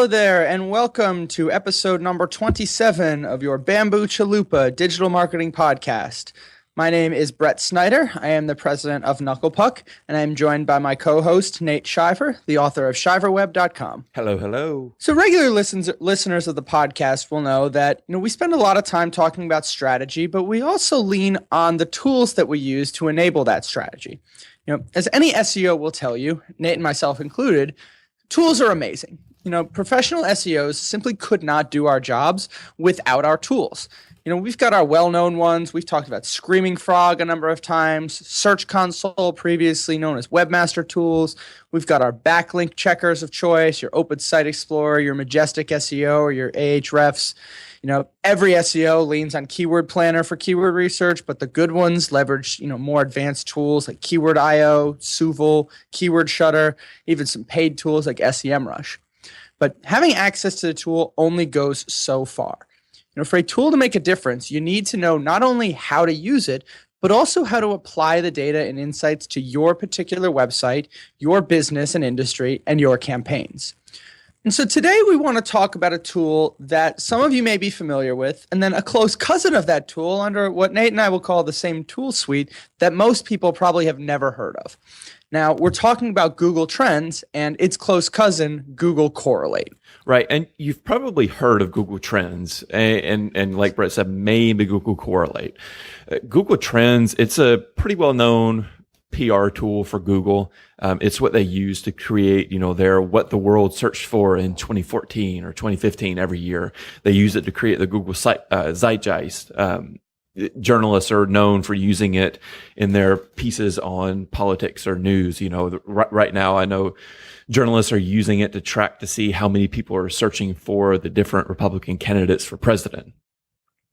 Hello there, and welcome to episode number 27 of your Bamboo Chalupa digital marketing podcast. My name is Brett Snyder. I am the president of Knucklepuck, and I am joined by my co-host, Nate Shiver, the author of shiverweb.com. Hello, hello. So regular listeners of the podcast will know that we spend a lot of time talking about strategy, but we also lean on the tools that we use to enable that strategy. As any SEO will tell you, Nate and myself included, tools are amazing. Professional SEOs simply could not do our jobs without our tools. We've got our well-known ones. We've talked about Screaming Frog a number of times, Search Console, previously known as Webmaster Tools. We've got our backlink checkers of choice, your Open Site Explorer, your Majestic SEO, or your Ahrefs. Every SEO leans on Keyword Planner for keyword research, but the good ones leverage, more advanced tools like Keyword IO, Suval, Keyword Shutter, even some paid tools like SEMrush. But having access to the tool only goes so far. For a tool to make a difference, you need to know not only how to use it, but also how to apply the data and insights to your particular website, your business and industry, and your campaigns. And so today we want to talk about a tool that some of you may be familiar with, and then a close cousin of that tool under what Nate and I will call the same tool suite that most people probably have never heard of. Now, we're talking about Google Trends and its close cousin, Google Correlate. Right, and you've probably heard of Google Trends, and like Brett said, maybe Google Correlate. Google Trends, it's a pretty well-known PR tool for Google. It's what they use to create, their what the world searched for in 2014 or 2015 every year. They use it to create the Google Zeitgeist. Journalists are known for using it in their pieces on politics or news. Right now, I know journalists are using it to track to see how many people are searching for the different Republican candidates for president.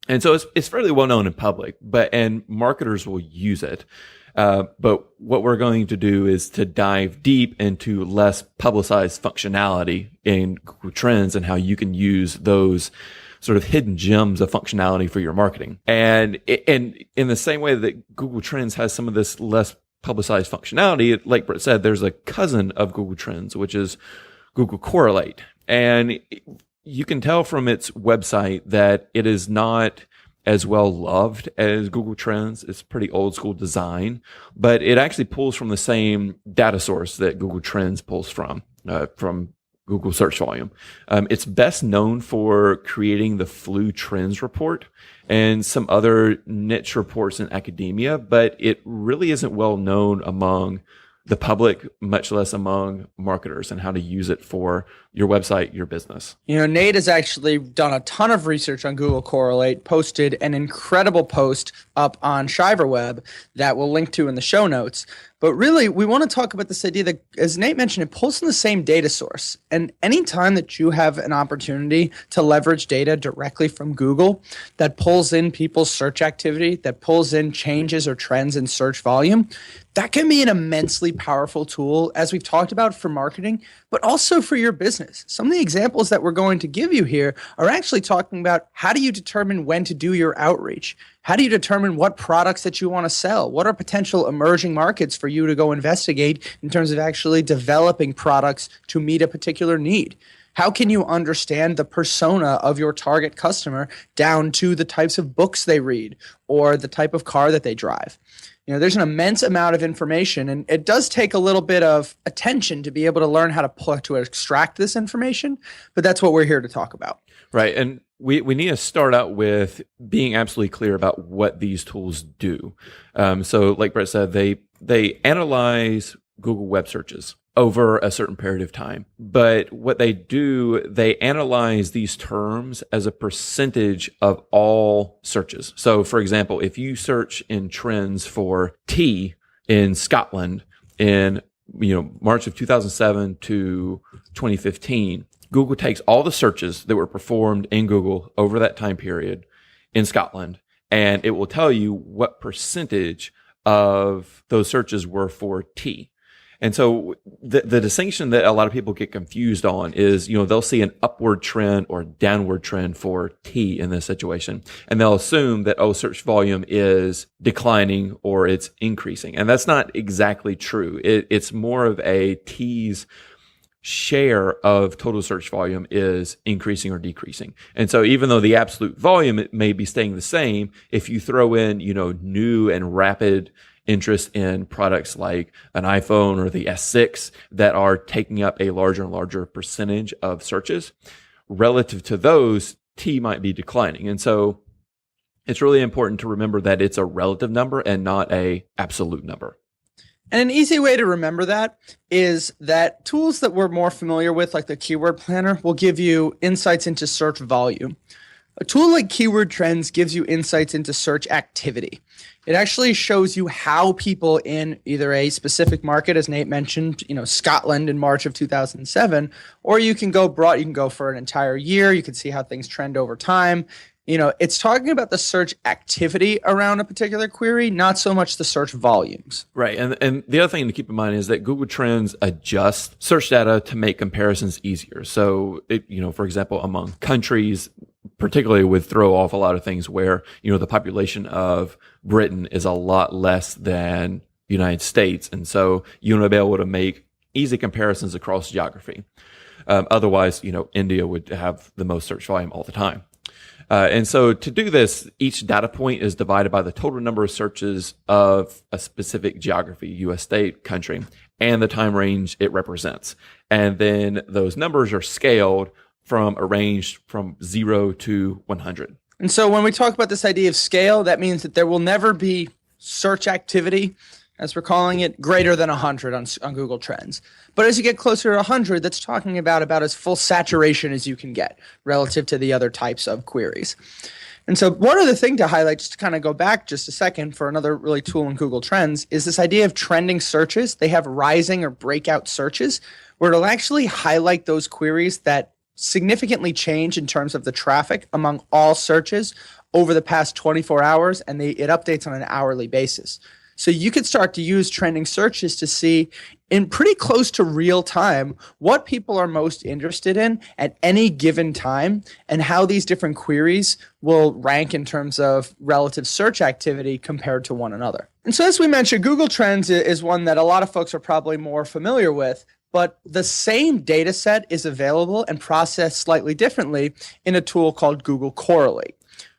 And so it's fairly well known in public, and marketers will use it. But what we're going to do is to dive deep into less publicized functionality in Google Trends and how you can use those sort of hidden gems of functionality for your marketing. And in the same way that Google Trends has some of this less publicized functionality, like Brett said, there's a cousin of Google Trends, which is Google Correlate. And you can tell from its website that it is not as well loved as Google Trends. It's pretty old school design, but it actually pulls from the same data source that Google Trends pulls from Google search volume. It's best known for creating the flu trends report and some other niche reports in academia, but it really isn't well known among the public, much less among marketers, and how to use it for your website, your business. Nate has actually done a ton of research on Google Correlate, posted an incredible post up on Shiverweb that we'll link to in the show notes. But really, we want to talk about this idea that, as Nate mentioned, it pulls from the same data source. And anytime that you have an opportunity to leverage data directly from Google that pulls in people's search activity, that pulls in changes or trends in search volume, that can be an immensely powerful tool, as we've talked about, for marketing, but also for your business. Some of the examples that we're going to give you here are actually talking about how do you determine when to do your outreach? How do you determine what products that you want to sell? What are potential emerging markets for you to go investigate in terms of actually developing products to meet a particular need? How can you understand the persona of your target customer down to the types of books they read or the type of car that they drive? There's an immense amount of information, and it does take a little bit of attention to be able to learn how to extract this information, but that's what we're here to talk about. Right, and we need to start out with being absolutely clear about what these tools do. So like Brett said, they analyze Google web searches over a certain period of time. But what they do, they analyze these terms as a percentage of all searches. So for example, if you search in trends for tea in Scotland in March of 2007 to 2015, Google takes all the searches that were performed in Google over that time period in Scotland, and it will tell you what percentage of those searches were for tea. And so the distinction that a lot of people get confused on is, they'll see an upward trend or downward trend for tea in this situation. And they'll assume that, search volume is declining or it's increasing. And that's not exactly true. It's more of a tea's share of total search volume is increasing or decreasing. And so even though the absolute volume it may be staying the same, if you throw in, new and rapid interest in products like an iPhone or the S6 that are taking up a larger and larger percentage of searches, relative to those, T might be declining. And so it's really important to remember that it's a relative number and not a absolute number. And an easy way to remember that is that tools that we're more familiar with, like the Keyword Planner, will give you insights into search volume. A tool like Keyword Trends gives you insights into search activity. It actually shows you how people in either a specific market, as Nate mentioned, Scotland in March of 2007, or you can go broad, you can go for an entire year, you can see how things trend over time. It's talking about the search activity around a particular query, not so much the search volumes. Right. And the other thing to keep in mind is that Google Trends adjusts search data to make comparisons easier. So, for example, among countries, particularly would throw off a lot of things where, the population of Britain is a lot less than the United States. And so you want to be able to make easy comparisons across geography. Otherwise, India would have the most search volume all the time. And so to do this, each data point is divided by the total number of searches of a specific geography, U.S. state, country, and the time range it represents. And then those numbers are scaled from a range from 0 to 100. And so when we talk about this idea of scale, that means that there will never be search activity, as we're calling it, greater than 100 on Google Trends. But as you get closer to 100, that's talking about as full saturation as you can get relative to the other types of queries. And so one other thing to highlight, just to kind of go back just a second for another really tool in Google Trends, is this idea of trending searches. They have rising or breakout searches where it'll actually highlight those queries that significantly change in terms of the traffic among all searches over the past 24 hours, and it updates on an hourly basis. So you could start to use trending searches to see in pretty close to real time what people are most interested in at any given time and how these different queries will rank in terms of relative search activity compared to one another. And so as we mentioned, Google Trends is one that a lot of folks are probably more familiar with, but the same data set is available and processed slightly differently in a tool called Google Correlate.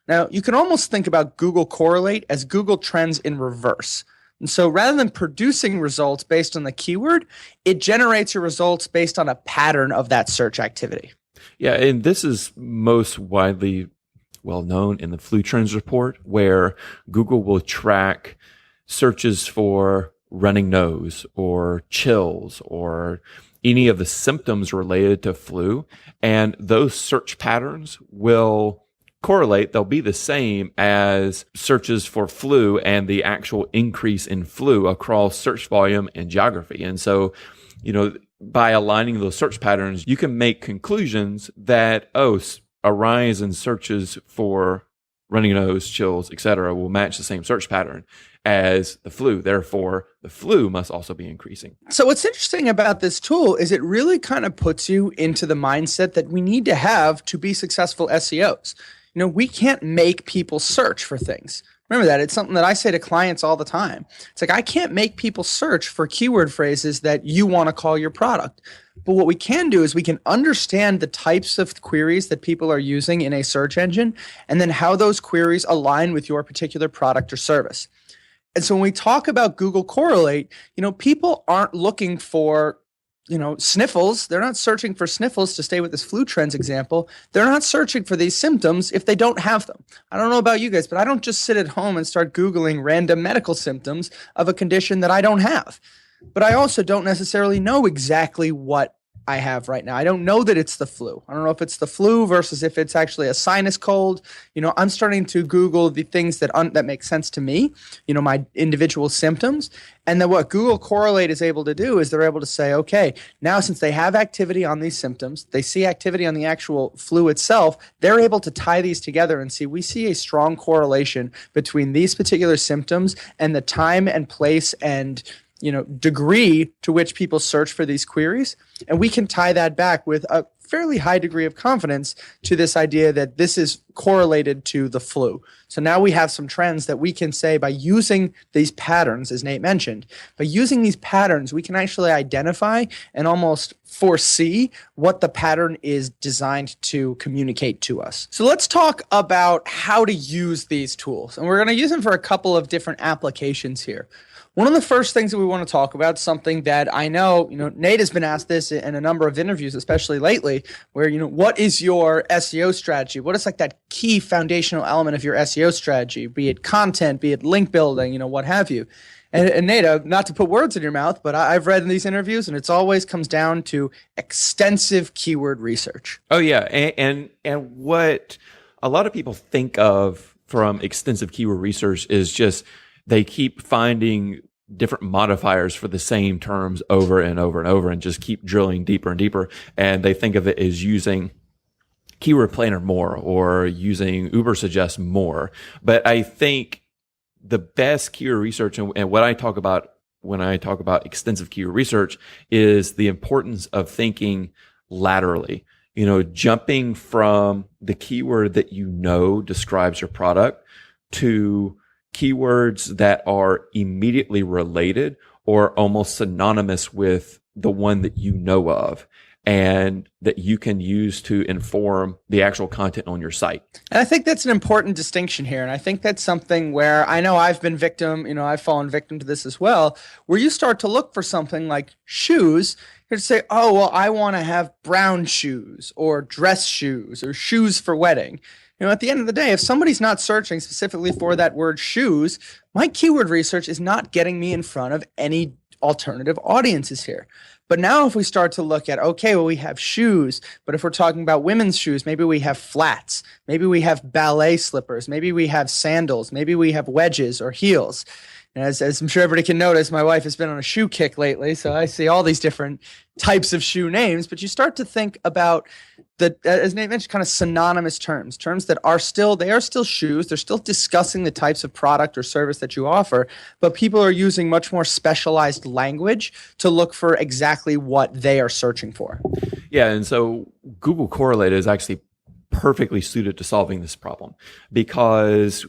Now, you can almost think about Google Correlate as Google Trends in reverse. And so rather than producing results based on the keyword, it generates your results based on a pattern of that search activity. Yeah, and this is most widely well known in the Flu Trends report, where Google will track searches for running nose or chills or any of the symptoms related to flu. And those search patterns will correlate. They'll be the same as searches for flu and the actual increase in flu across search volume and geography. And so, by aligning those search patterns, you can make conclusions that, a rise in searches for running nose, chills, etc., will match the same search pattern as the flu. Therefore, the flu must also be increasing. So what's interesting about this tool is it really kind of puts you into the mindset that we need to have to be successful SEOs. We can't make people search for things. Remember that. It's something that I say to clients all the time. It's like, I can't make people search for keyword phrases that you want to call your product. But what we can do is we can understand the types of queries that people are using in a search engine, and then how those queries align with your particular product or service. And so when we talk about Google Correlate, people aren't looking for sniffles. They're not searching for sniffles, to stay with this Flu Trends example. They're not searching for these symptoms if they don't have them. I don't know about you guys, but I don't just sit at home and start Googling random medical symptoms of a condition that I don't have. But I also don't necessarily know exactly what I have right now. I don't know that it's the flu. I don't know if it's the flu versus if it's actually a sinus cold. I'm starting to Google the things that make sense to me, my individual symptoms. And then what Google Correlate is able to do is they're able to say, okay, now since they have activity on these symptoms, they see activity on the actual flu itself, they're able to tie these together and see, we see a strong correlation between these particular symptoms and the time and place and degree to which people search for these queries. And we can tie that back with fairly high degree of confidence to this idea that this is correlated to the flu. So now we have some trends that we can say by using these patterns, as Nate mentioned, by using these patterns, we can actually identify and almost foresee what the pattern is designed to communicate to us. So let's talk about how to use these tools. And we're going to use them for a couple of different applications here. One of the first things that we want to talk about, something that I know, Nate has been asked this in a number of interviews, especially lately, where, what is your SEO strategy? What is like that key foundational element of your SEO strategy, be it content, be it link building, what have you? And Nate, not to put words in your mouth, but I've read in these interviews, and it's always comes down to extensive keyword research. Oh yeah, and what a lot of people think of from extensive keyword research is just they keep finding different modifiers for the same terms over and over and over and just keep drilling deeper and deeper. And they think of it as using Keyword Planner more or using Ubersuggest more. But I think the best keyword research and what I talk about when I talk about extensive keyword research is the importance of thinking laterally, jumping from the keyword that describes your product to keywords that are immediately related or almost synonymous with the one that you know of and that you can use to inform the actual content on your site. And I think that's an important distinction here. And I think that's something where I know I've been I've fallen victim to this as well, where you start to look for something like shoes. You're to say, oh, well, I want to have brown shoes or dress shoes or shoes for wedding. At the end of the day, if somebody's not searching specifically for that word shoes, my keyword research is not getting me in front of any alternative audiences here. But now if we start to look at, okay, well, we have shoes, but if we're talking about women's shoes, maybe we have flats, maybe we have ballet slippers, maybe we have sandals, maybe we have wedges or heels. And as I'm sure everybody can notice, my wife has been on a shoe kick lately, so I see all these different types of shoe names. But you start to think about as Nate mentioned, kind of synonymous terms that are still shoes. They're still discussing the types of product or service that you offer, but people are using much more specialized language to look for exactly what they are searching for. Yeah, and so Google Correlate is actually perfectly suited to solving this problem because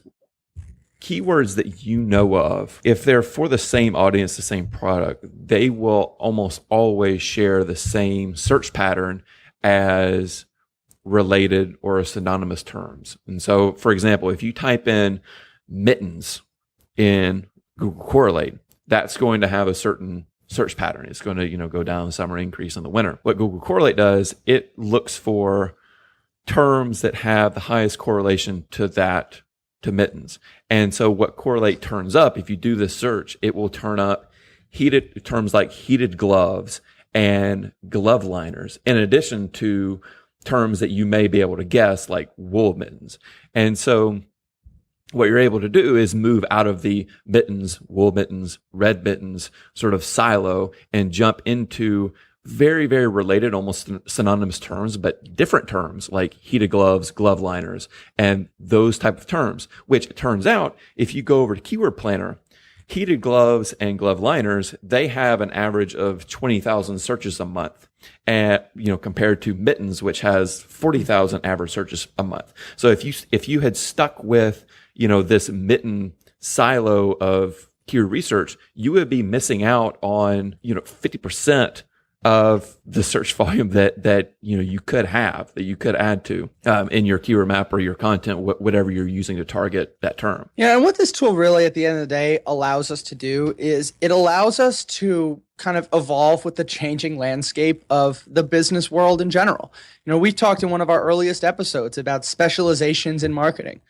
keywords that you know of, if they're for the same audience, the same product, they will almost always share the same search pattern as related or synonymous terms. And so, for example, if you type in mittens in Google Correlate, that's going to have a certain search pattern. It's going to, go down in the summer, increase in the winter. What Google Correlate does, it looks for terms that have the highest correlation to mittens. And so what Correlate turns up, if you do this search, it will turn up terms like heated gloves and glove liners, in addition to terms that you may be able to guess, like wool mittens. And so what you're able to do is move out of the mittens, wool mittens, red mittens sort of silo and jump into very, very related, almost synonymous terms, but different terms like heated gloves, glove liners, and those type of terms, which it turns out, if you go over to Keyword Planner, heated gloves and glove liners, they have an average of 20,000 searches a month, and compared to mittens, which has 40,000 average searches a month. So if you had stuck with this mitten silo of keyword research, you would be missing out on 50% of the search volume that you could have, that you could add to in your keyword map or your content, whatever you're using to target that term. Yeah, and what this tool really at the end of the day allows us to do is it allows us to kind of evolve with the changing landscape of the business world in general. We talked in one of our earliest episodes about specializations in marketing.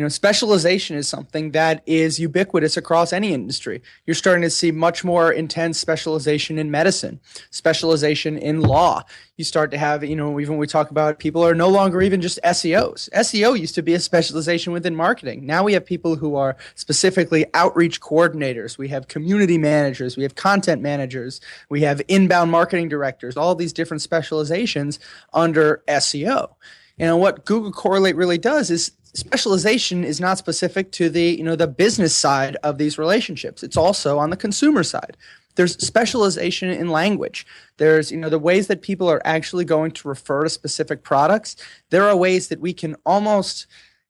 Specialization is something that is ubiquitous across any industry. You're starting to see much more intense specialization in medicine, specialization in law. You start to have, even when we talk about people are no longer even just SEOs. SEO used to be a specialization within marketing. Now we have people who are specifically outreach coordinators. We have community managers. We have content managers. We have inbound marketing directors, all these different specializations under SEO. What Google Correlate really does is specialization is not specific to the business side of these relationships. It's also on the consumer side. There's specialization in language. There's, the ways that people are actually going to refer to specific products. There are ways that we can almost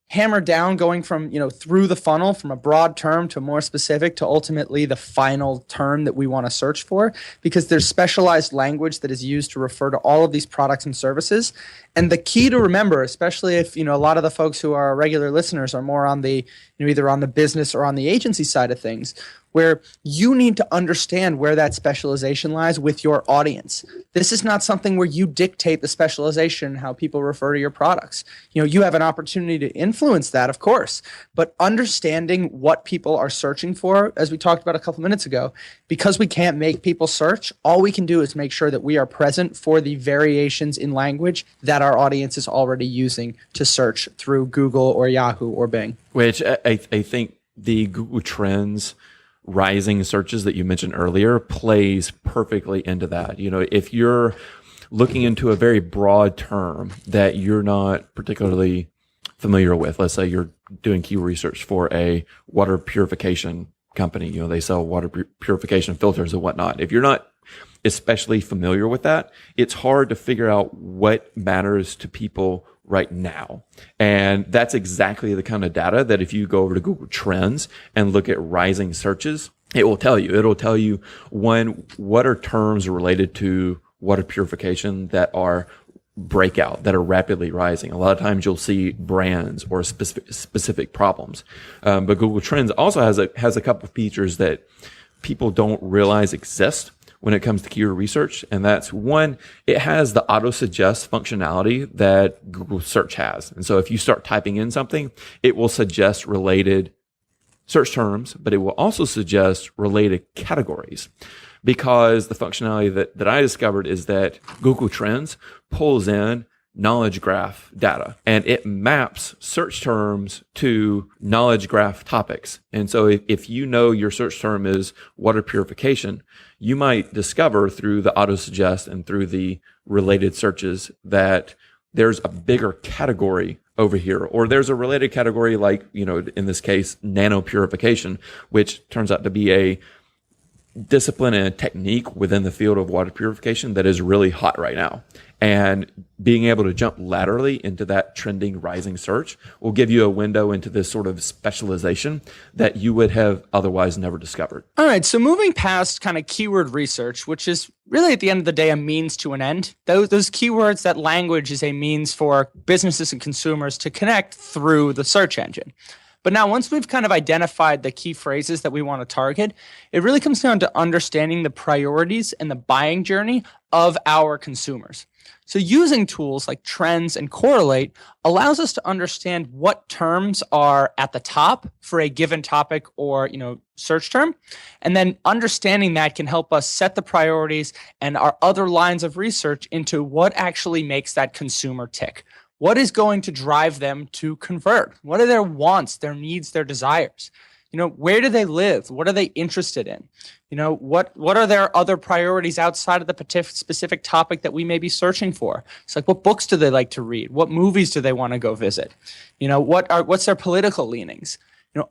hammer down going from, through the funnel from a broad term to more specific to ultimately the final term that we want to search for, because there's specialized language that is used to refer to all of these products and services. And the key to remember, especially if, a lot of the folks who are regular listeners are more on the, either on the business or on the agency side of things, where you need to understand where that specialization lies with your audience. This is not something where you dictate the specialization, how people refer to your products. You have an opportunity to influence that, of course, but understanding what people are searching for, as we talked about a couple minutes ago, because we can't make people search, all we can do is make sure that we are present for the variations in language that our audience is already using to search through Google or Yahoo or Bing. Which I think the Google Trends rising searches that you mentioned earlier plays perfectly into that. If you're looking into a very broad term that you're not particularly familiar with, let's say you're doing keyword research for a water purification company, they sell water purification filters and whatnot. If you're not especially familiar with that, it's hard to figure out what matters to people right now. And that's exactly the kind of data that if you go over to Google Trends and look at rising searches, it will tell you. It'll tell you, one, what are terms related to water purification that are breakout, that are rapidly rising. A lot of times you'll see brands or specific problems. But Google Trends also has a couple of features that people don't realize exist when it comes to keyword research. And that's one, it has the auto suggest functionality that Google search has. And so if you start typing in something, it will suggest related search terms, but it will also suggest related categories, because the functionality that I discovered is that Google Trends pulls in knowledge graph data and it maps search terms to knowledge graph topics. And so if your search term is water purification, you might discover through the auto suggest and through the related searches that there's a bigger category over here, or there's a related category like, in this case, nano purification, which turns out to be a discipline and a technique within the field of water purification that is really hot right now. And being able to jump laterally into that trending rising search will give you a window into this sort of specialization that you would have otherwise never discovered. All right, so moving past kind of keyword research, which is really at the end of the day a means to an end. Those keywords, that language is a means for businesses and consumers to connect through the search engine. But now once we've kind of identified the key phrases that we want to target, it really comes down to understanding the priorities and the buying journey of our consumers. So using tools like Trends and Correlate allows us to understand what terms are at the top for a given topic or, search term. And then understanding that can help us set the priorities and our other lines of research into what actually makes that consumer tick. What is going to drive them to convert? What are their wants, their needs, their desires? Where do they live? What are they interested in? What are their other priorities outside of the specific topic that we may be searching for? It's like, what books do they like to read? What movies do they want to go visit? What's their political leanings?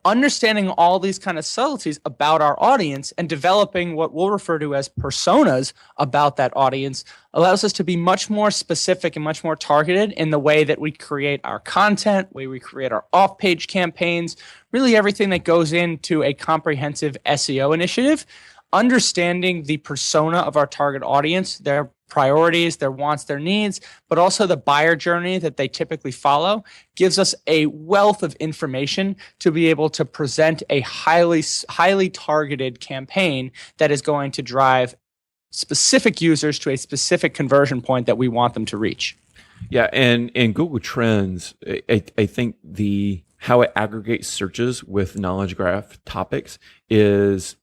Understanding all these kind of subtleties about our audience and developing what we'll refer to as personas about that audience allows us to be much more specific and much more targeted in the way that we create our content, way we create our off-page campaigns, really everything that goes into a comprehensive SEO initiative. Understanding the persona of our target audience, their priorities, their wants, their needs, but also the buyer journey that they typically follow gives us a wealth of information to be able to present a highly targeted campaign that is going to drive specific users to a specific conversion point that we want them to reach. Yeah, and in Google Trends, I think how it aggregates searches with knowledge graph topics is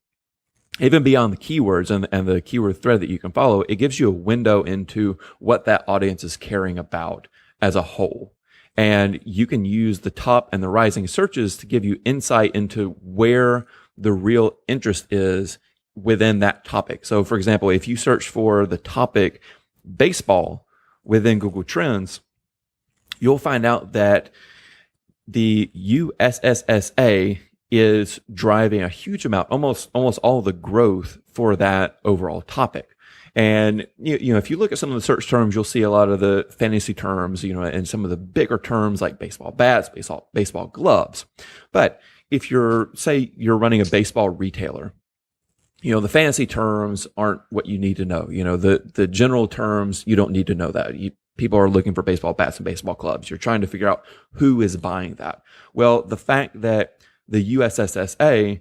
even beyond the keywords and the keyword thread that you can follow. It gives you a window into what that audience is caring about as a whole. And you can use the top and the rising searches to give you insight into where the real interest is within that topic. So for example, if you search for the topic baseball within Google Trends, you'll find out that the USSSA is driving a huge amount, almost all of the growth for that overall topic. And you know, if you look at some of the search terms, you'll see a lot of the fantasy terms, you know, and some of the bigger terms like baseball bats, baseball gloves. But if say you're running a baseball retailer, you know, the fantasy terms aren't what you need to know. You know, the general terms, you don't need to know that. People are looking for baseball bats and baseball clubs. You're trying to figure out who is buying that. Well, the fact that the USSSA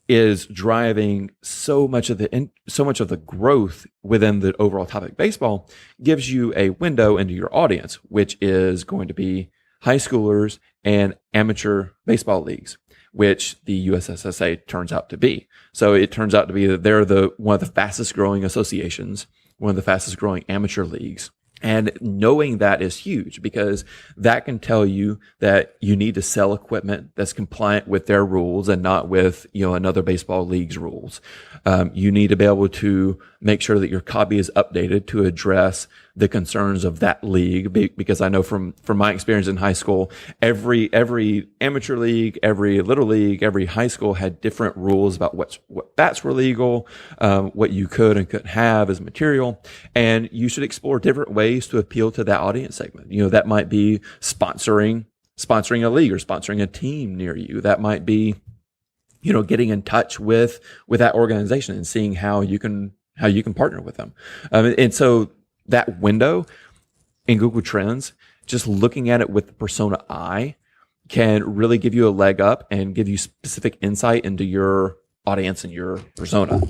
is driving so much of the growth within the overall topic baseball gives you a window into your audience, which is going to be high schoolers and amateur baseball leagues, which the USSSA turns out to be. So it turns out to be that they're one of the fastest growing associations, one of the fastest growing amateur leagues. And knowing that is huge because that can tell you that you need to sell equipment that's compliant with their rules and not with, you know, another baseball league's rules. You need to be able to make sure that your copy is updated to address the concerns of that league. Because I know from my experience in high school, every amateur league, every little league, every high school had different rules about what bats were legal, what you could and couldn't have as material. And you should explore different ways to appeal to that audience segment. You know, that might be sponsoring a league or sponsoring a team near you. That might be, you know, getting in touch with that organization and seeing how you can partner with them. And so that window in Google Trends, just looking at it with the persona eye can really give you a leg up and give you specific insight into your audience and your persona.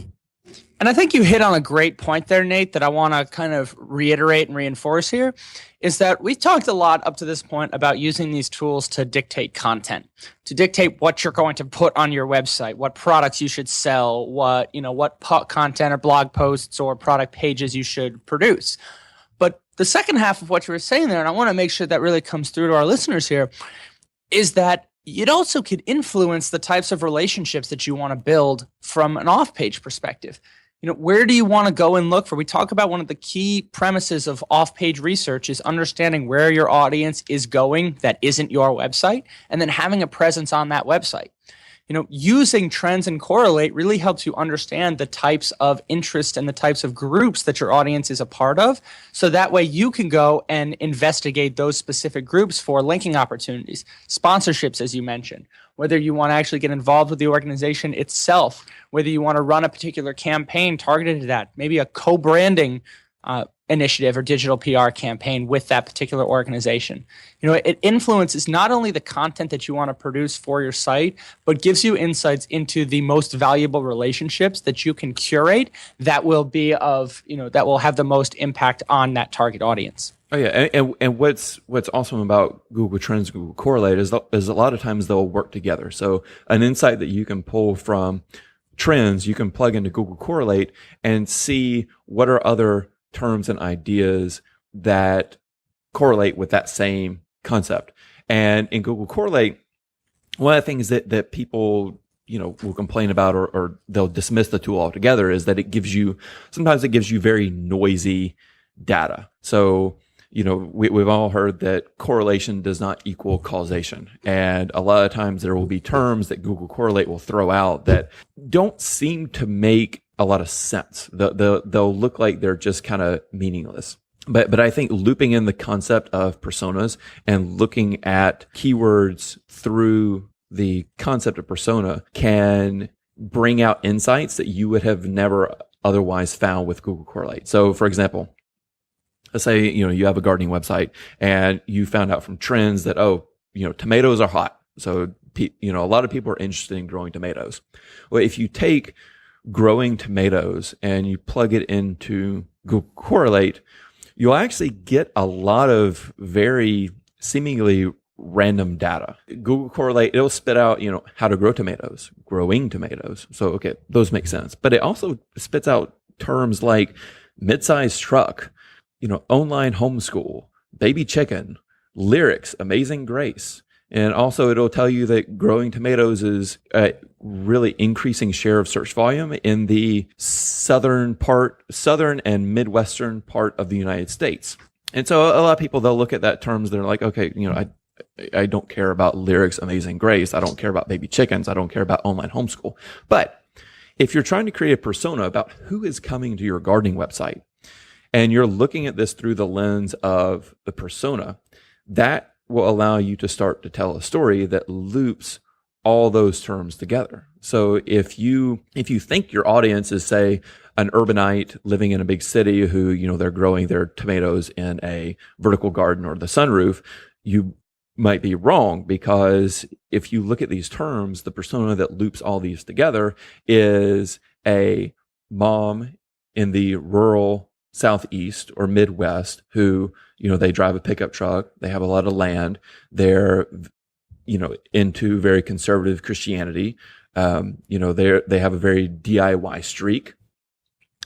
And I think you hit on a great point there, Nate, that I want to kind of reiterate and reinforce here, is that we've talked a lot up to this point about using these tools to dictate content, to dictate what you're going to put on your website, what products you should sell, what content or blog posts or product pages you should produce. But the second half of what you were saying there, and I want to make sure that really comes through to our listeners here, is that it also could influence the types of relationships that you want to build from an off-page perspective. You know, where do you want to go and look for? We talk about one of the key premises of off-page research is understanding where your audience is going that isn't your website, and then having a presence on that website. You know, using Trends and Correlate really helps you understand the types of interest and the types of groups that your audience is a part of. So that way you can go and investigate those specific groups for linking opportunities, sponsorships, as you mentioned, whether you want to actually get involved with the organization itself, whether you want to run a particular campaign targeted at that, maybe a co-branding initiative or digital PR campaign with that particular organization. You know, it influences not only the content that you want to produce for your site, but gives you insights into the most valuable relationships that you can curate that will be of, you know, that will have the most impact on that target audience. Oh yeah, and what's awesome about Google Trends, Google Correlate is a lot of times they'll work together. So an insight that you can pull from Trends, you can plug into Google Correlate and see what are other terms and ideas that correlate with that same concept. And in Google Correlate, one of the things that people, you know, will complain about or they'll dismiss the tool altogether is that sometimes it gives you very noisy data. So, you know, we've all heard that correlation does not equal causation. And a lot of times there will be terms that Google Correlate will throw out that don't seem to make a lot of sense. They'll look like they're just kind of meaningless. But I think looping in the concept of personas and looking at keywords through the concept of persona can bring out insights that you would have never otherwise found with Google Correlate. So for example, let's say, you know, you have a gardening website and you found out from Trends that, tomatoes are hot. So, you know, a lot of people are interested in growing tomatoes. Well, if you take growing tomatoes and you plug it into Google Correlate, you'll actually get a lot of very seemingly random data. Google Correlate, it'll spit out, you know, how to grow tomatoes, growing tomatoes. So, okay, those make sense. But it also spits out terms like mid-sized truck, you know, online homeschool, baby chicken, lyrics, amazing grace. And also it'll tell you that growing tomatoes is a really increasing share of search volume in the southern and Midwestern part of the United States. And so a lot of people, they'll look at that terms, they're like, okay, you know, I don't care about lyrics, amazing grace. I don't care about baby chickens. I don't care about online homeschool. But if you're trying to create a persona about who is coming to your gardening website, and you're looking at this through the lens of the persona, that will allow you to start to tell a story that loops all those terms together. So if you think your audience is, say, an urbanite living in a big city who, they're growing their tomatoes in a vertical garden or the sunroof, you might be wrong, because if you look at these terms, the persona that loops all these together is a mom in the rural Southeast or Midwest who, they drive a pickup truck, they have a lot of land, they're, into very conservative Christianity, they have a very DIY streak.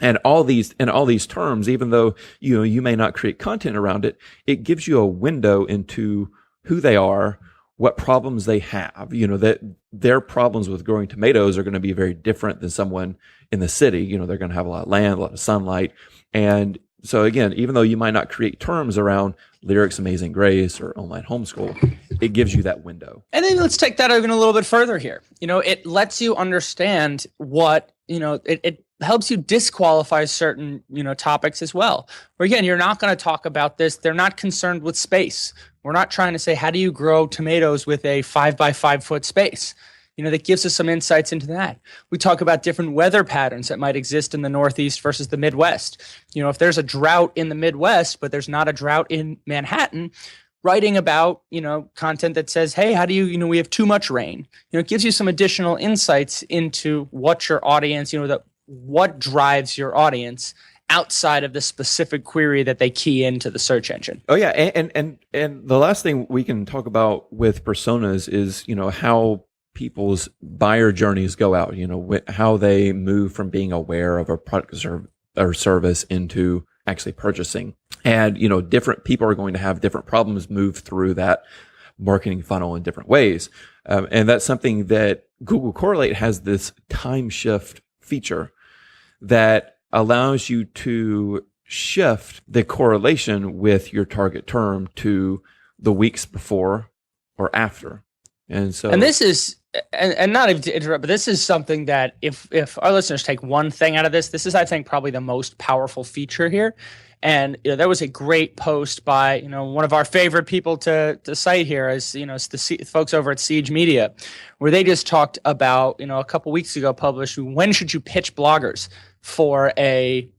And all these terms, even though, you may not create content around it, it gives you a window into who they are, what problems they have, that their problems with growing tomatoes are going to be very different than someone in the city. They're going to have a lot of land, a lot of sunlight. And so again, even though you might not create terms around Lyrics Amazing Grace or online homeschool, it gives you that window. And then let's take that even a little bit further here. It lets you understand what, it helps you disqualify certain, topics as well. Where again, you're not going to talk about this. They're not concerned with space. We're not trying to say, how do you grow tomatoes with a 5x5 foot space? That gives us some insights into that. We talk about different weather patterns that might exist in the Northeast versus the Midwest. If there's a drought in the Midwest, but there's not a drought in Manhattan, writing about, content that says, hey, how do you, we have too much rain. It gives you some additional insights into what your audience, what drives your audience outside of the specific query that they key into the search engine. Oh yeah, and the last thing we can talk about with personas is, how people's buyer journeys go out, how they move from being aware of a product or service into actually purchasing. And, different people are going to have different problems move through that marketing funnel in different ways. And that's something that Google Correlate has, this time shift feature that allows you to shift the correlation with your target term to the weeks before or after. And this is, and not even to interrupt, but this is something that if our listeners take one thing out of this, this is, I think, probably the most powerful feature here. And there was a great post by one of our favorite people to cite here, as it's the folks over at Siege Media, where they just talked about a couple weeks ago published, when should you pitch bloggers for a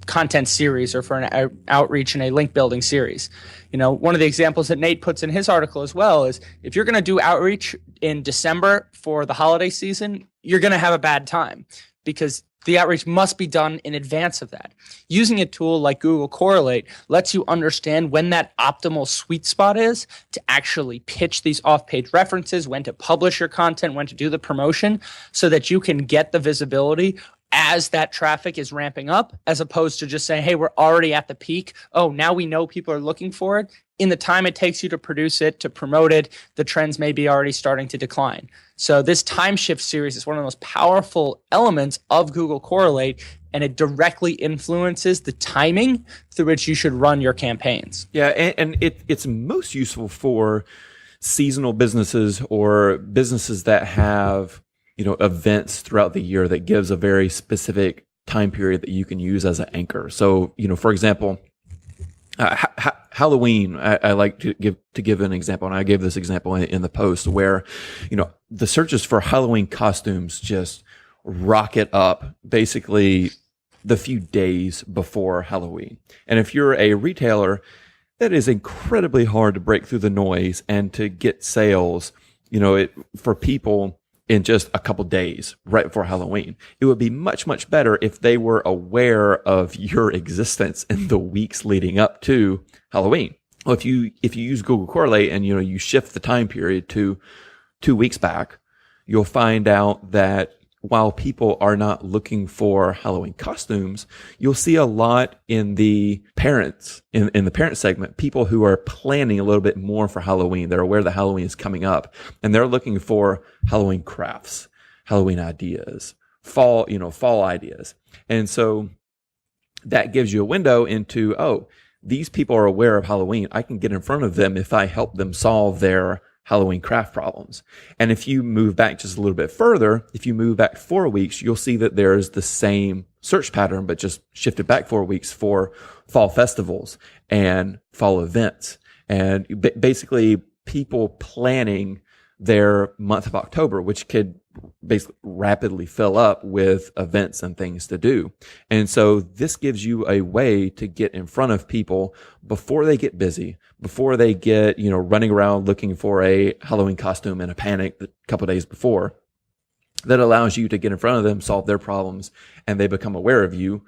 content series or for an outreach and a link building series. One of the examples that Nate puts in his article as well is, if you're going to do outreach in December for the holiday season, you're going to have a bad time, because the outreach must be done in advance of that. Using a tool like Google Correlate lets you understand when that optimal sweet spot is to actually pitch these off-page references, when to publish your content, when to do the promotion, so that you can get the visibility as that traffic is ramping up, as opposed to just saying, hey, we're already at the peak. Oh, now we know people are looking for it. In the time it takes you to produce it, to promote it, the trends may be already starting to decline. So this time shift series is one of the most powerful elements of Google Correlate, and it directly influences the timing through which you should run your campaigns. Yeah, and it's most useful for seasonal businesses or businesses that have events throughout the year that gives a very specific time period that you can use as an anchor. So, for example, Halloween, I like to give an example, and I gave this example in the post, where, the searches for Halloween costumes just rocket up basically the few days before Halloween. And if you're a retailer, that is incredibly hard to break through the noise and to get sales, for people in just a couple days right before Halloween. It would be much, much better if they were aware of your existence in the weeks leading up to Halloween. Well, if you use Google Correlate and you shift the time period to 2 weeks back, you'll find out that while people are not looking for Halloween costumes, you'll see a lot in the parents, in the parent segment, people who are planning a little bit more for Halloween. They're aware that Halloween is coming up, and they're looking for Halloween crafts, Halloween ideas, fall ideas. And so that gives you a window into, oh, these people are aware of Halloween. I can get in front of them if I help them solve their Halloween craft problems. And if you move back just a little bit further, if you move back 4 weeks, you'll see that there's the same search pattern, but just shifted back 4 weeks for fall festivals and fall events. And basically people planning their month of October, which could basically rapidly fill up with events and things to do. And so this gives you a way to get in front of people before they get busy, before they get, running around looking for a Halloween costume in a panic a couple of days before. That allows you to get in front of them, solve their problems, and they become aware of you,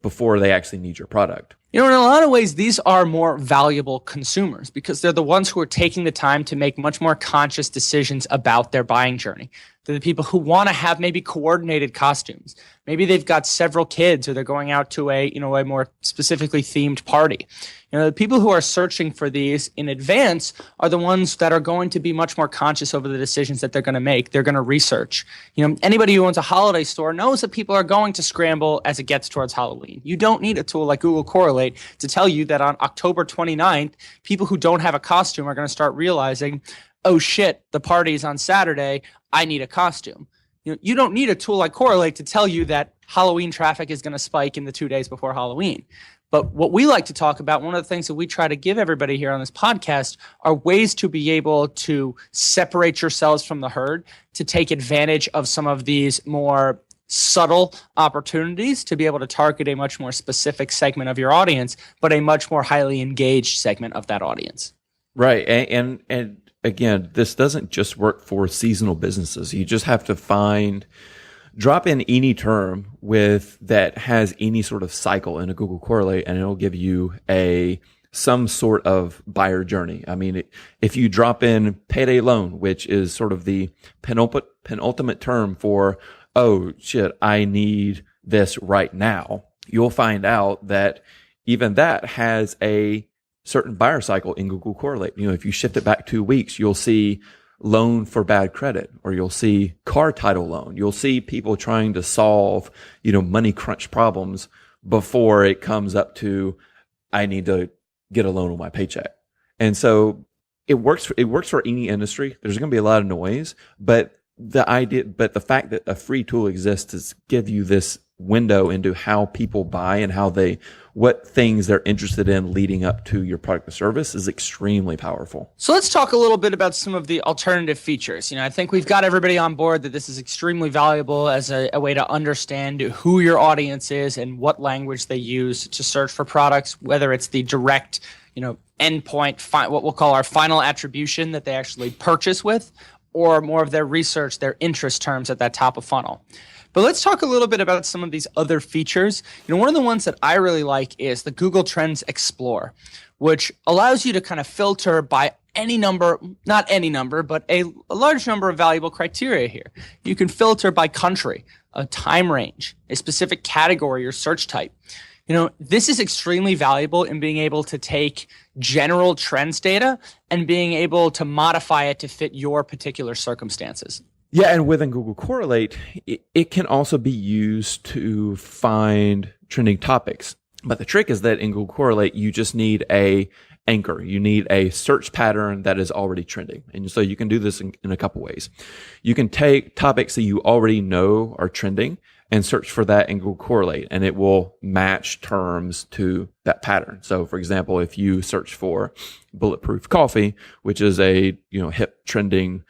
before they actually need your product. In a lot of ways, these are more valuable consumers because they're the ones who are taking the time to make much more conscious decisions about their buying journey. They're the people who want to have maybe coordinated costumes. Maybe they've got several kids or they're going out to a more specifically themed party. The people who are searching for these in advance are the ones that are going to be much more conscious over the decisions that they're going to make. They're going to research. Anybody who owns a holiday store knows that people are going to scramble as it gets towards Halloween. You don't need a tool like Google Correlate to tell you that on October 29th, people who don't have a costume are going to start realizing, oh shit, the party's on Saturday, I need a costume. You don't need a tool like Correlate to tell you that Halloween traffic is going to spike in the 2 days before Halloween. But what we like to talk about, one of the things that we try to give everybody here on this podcast are ways to be able to separate yourselves from the herd, to take advantage of some of these more subtle opportunities to be able to target a much more specific segment of your audience, but a much more highly engaged segment of that audience. Right. And again, this doesn't just work for seasonal businesses. You just have to drop in any term that has any sort of cycle in a Google Correlate, and it'll give you some sort of buyer journey. I mean, if you drop in payday loan, which is sort of the penultimate term for, oh shit, I need this right now, you'll find out that even that has a certain buyer cycle in Google Correlate. If you shift it back 2 weeks, you'll see loan for bad credit, or you'll see car title loan. You'll see people trying to solve, money crunch problems before it comes up to, I need to get a loan on my paycheck. And so it works for any industry. There's going to be a lot of noise, but the fact that a free tool exists to give you this window into how people buy and what things they're interested in leading up to your product or service is extremely powerful. So let's talk a little bit about some of the alternative features. I think we've got everybody on board that this is extremely valuable as a way to understand who your audience is and what language they use to search for products, whether it's the direct, endpoint, what we'll call our final attribution that they actually purchase with, or more of their research, their interest terms at that top of funnel. But let's talk a little bit about some of these other features. One of the ones that I really like is the Google Trends Explorer, which allows you to kind of filter by any number, not any number, but a large number of valuable criteria here. You can filter by country, a time range, a specific category or search type. This is extremely valuable in being able to take general trends data and being able to modify it to fit your particular circumstances. Yeah, and within Google Correlate, it can also be used to find trending topics. But the trick is that in Google Correlate, you just need a anchor. You need a search pattern that is already trending. And so you can do this in a couple ways. You can take topics that you already know are trending and search for that in Google Correlate, and it will match terms to that pattern. So for example, if you search for bulletproof coffee, which is a hip trending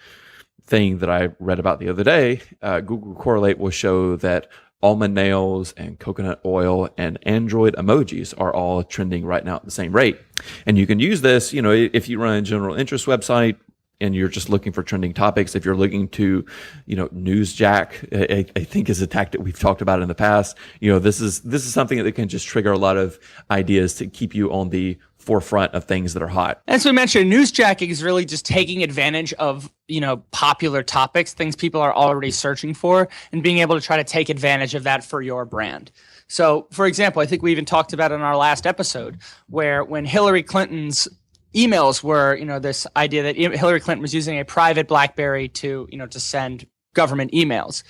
thing that I read about the other day, Google Correlate will show that almond nails and coconut oil and Android emojis are all trending right now at the same rate. And you can use this, if you run a general interest website and you're just looking for trending topics. If you're looking to, Newsjack, I think is a tactic we've talked about in the past. This is something that can just trigger a lot of ideas to keep you on the forefront of things that are hot. As we mentioned, Newsjacking is really just taking advantage of, popular topics, things people are already searching for, and being able to try to take advantage of that for your brand. So, for example, I think we even talked about in our last episode where when Hillary Clinton's emails were, this idea that Hillary Clinton was using a private BlackBerry to send government emails.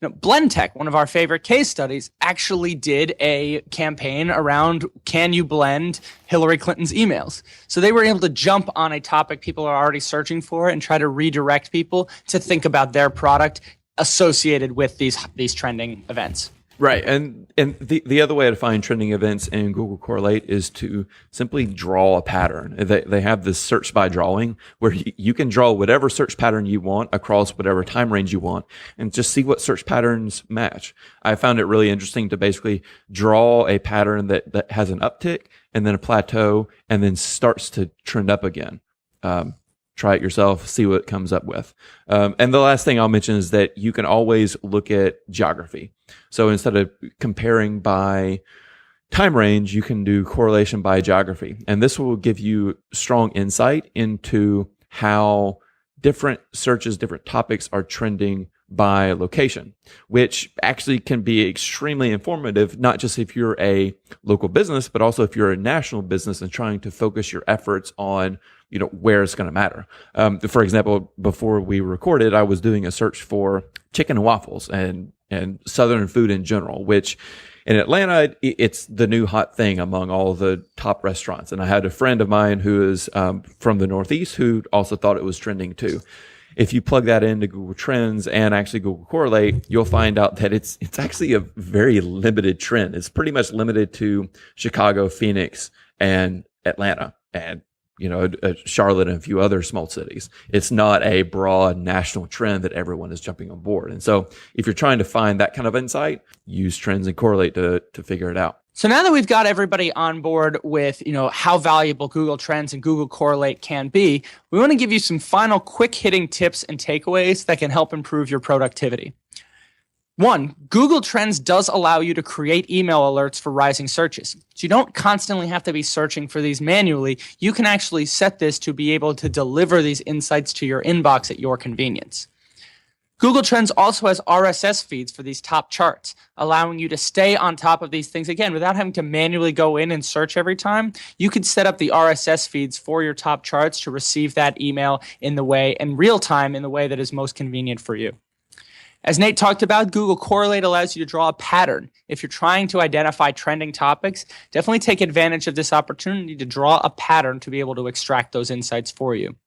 Blendtec, one of our favorite case studies, actually did a campaign around can you blend Hillary Clinton's emails? So they were able to jump on a topic people are already searching for and try to redirect people to think about their product associated with these trending events. Right. And the other way to find trending events in Google Correlate is to simply draw a pattern. They have this search by drawing where you can draw whatever search pattern you want across whatever time range you want and just see what search patterns match. I found it really interesting to basically draw a pattern that has an uptick and then a plateau and then starts to trend up again. Try it yourself, see what it comes up with. And the last thing I'll mention is that you can always look at geography. So instead of comparing by time range, you can do correlation by geography. And this will give you strong insight into how different searches, different topics are trending by location, which actually can be extremely informative, not just if you're a local business, but also if you're a national business and trying to focus your efforts on, where it's going to matter. For example, before we recorded, I was doing a search for chicken and waffles and Southern food in general, which in Atlanta, it's the new hot thing among all the top restaurants. And I had a friend of mine who is from the Northeast who also thought it was trending too. If you plug that into Google Trends and actually Google Correlate, you'll find out that it's actually a very limited trend. It's pretty much limited to Chicago, Phoenix, and Atlanta, and Charlotte and a few other small cities. It's not a broad national trend that everyone is jumping on board. And so if you're trying to find that kind of insight, use Trends and Correlate to figure it out. So now that we've got everybody on board with, how valuable Google Trends and Google Correlate can be, we want to give you some final quick hitting tips and takeaways that can help improve your productivity. 1, Google Trends does allow you to create email alerts for rising searches. So you don't constantly have to be searching for these manually. You can actually set this to be able to deliver these insights to your inbox at your convenience. Google Trends also has RSS feeds for these top charts, allowing you to stay on top of these things again without having to manually go in and search every time. You could set up the RSS feeds for your top charts to receive that email in real time in the way that is most convenient for you. As Nate talked about, Google Correlate allows you to draw a pattern. If you're trying to identify trending topics, definitely take advantage of this opportunity to draw a pattern to be able to extract those insights for you.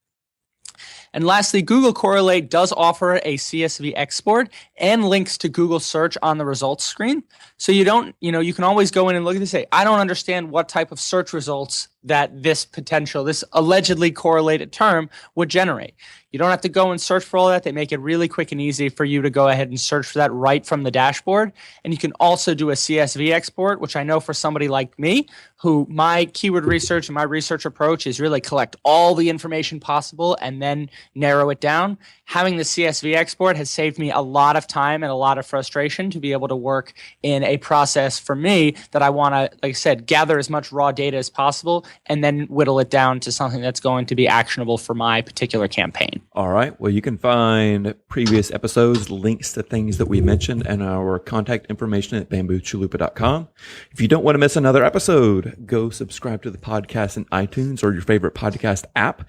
And lastly, Google Correlate does offer a CSV export and links to Google search on the results screen. So you can always go in and look at this and say, I don't understand what type of search results that this allegedly correlated term would generate. You don't have to go and search for all that. They make it really quick and easy for you to go ahead and search for that right from the dashboard. And you can also do a CSV export, which I know for somebody like me, who my keyword research and my research approach is really collect all the information possible and then narrow it down. Having the CSV export has saved me a lot of time and a lot of frustration to be able to work in a process for me that I want to, like I said, gather as much raw data as possible and then whittle it down to something that's going to be actionable for my particular campaign. All right. Well, you can find previous episodes, links to things that we mentioned, and our contact information at bamboochalupa.com. If you don't want to miss another episode, go subscribe to the podcast in iTunes or your favorite podcast app.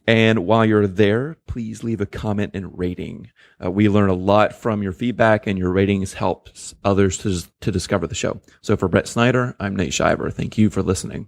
And while you're there, please leave a comment and rating. We learn a lot from your feedback, and your ratings helps others to discover the show. So for Brett Snyder, I'm Nate Shiver. Thank you for listening.